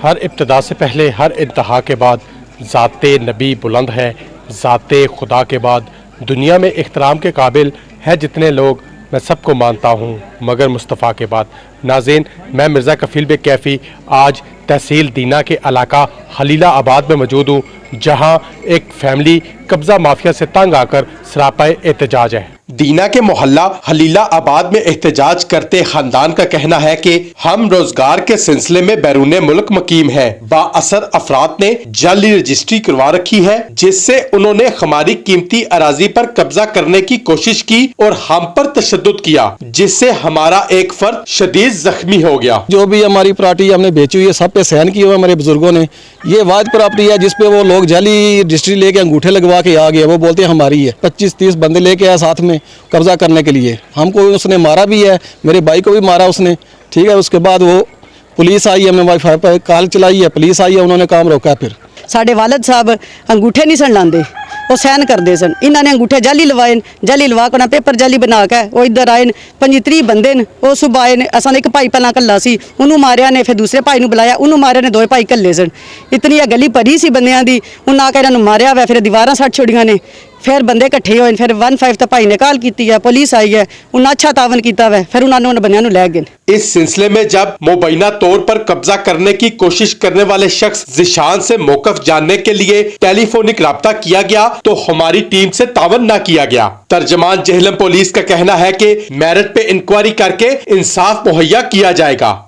हर इब्तिदा से पहले हर इंतहा के बाद ज़ाते नबी बुलंद है, ज़ाते खुदा के बाद दुनिया में इख्तराम के काबिल है जितने लोग, मैं सबको मानता हूँ मगर मुस्तफ़ा के बाद। नाज़रीन, मैं मिर्ज़ा कफ़ील बेग कैफ़ी आज तहसील दीना के इलाका हलीला आबाद में मौजूद हूँ, जहाँ एक फैमिली कब्ज़ा माफिया से तंग आकर सरापाए एहतजाज है। दीना के मोहल्ला हलीला आबाद में एहतजाज करते खानदान का कहना है कि हम रोजगार के सिलसिले में बैरून मुल्क मुकीम हैं। बाअसर अफराद ने जाली रजिस्ट्री करवा रखी है, जिससे उन्होंने हमारी कीमती अराजी पर कब्जा करने की कोशिश की और हम पर तशद्दुद किया, जिससे हमारा एक फर्द शदीद जख्मी हो गया। जो भी हमारी प्रॉपर्टी हमने बेची हुई है, सब पे सहन किया हुआ हमारे बुजुर्गों ने। ये वाद प्रॉपर्टी है जिसपे वो लोग जाली रजिस्ट्री लेके अंगूठे लगवा के आ गए। वो बोलते हैं हमारी है। 25-30 बंदे लेके आए साथ में कब्जा करने के लिए। हमको उसने मारा भी है, मेरे भाई को भी मारा उसने। ठीक है, उसके बाद वो पुलिस आई है, हमने वाईफाई पर कॉल चलाई है, पुलिस आई है, उन्होंने काम रोका। फिर साडे वालिद साहब अंगूठे नहीं सन लाते, वो सहन करते सन। इन्होंने अंगूठे जाली लवाए, जाली लवा के पेपर जाली बना के वो इधर आए। 25-30 बंदे ने वो सुबह आए ने। असां एक भाई पहला कल्ला सी, उन्होंने मारिया ने, फिर दूसरे भाई ने बुलाया, उन्होंने मारिया ने। 2 भाई कल्ले सन। इतनी गली भरी सी बंदियां दी, उन्हें आके इन्होंने मारिया वै, फिर दीवारां सट छोड़ियां ने। फिर बंदे इकट्ठे होए, फिर 15 तो भाई ने कॉल की है, पुलिस आई है, उन्हें अच्छा तावन किया वै, फिर उन्होंने बंदियां नूं लै गए। इस सिलसिले में जब मुबैना तौर पर कब्जा करने की कोशिश करने वाले शख्स जिशान से मौकफ जानने के लिए टेलीफोनिक राब्ता किया गया तो हमारी टीम से तावन न किया गया। तर्जमान जेहलम पुलिस का कहना है कि मेरिट पे इंक्वायरी करके इंसाफ मुहैया किया जाएगा।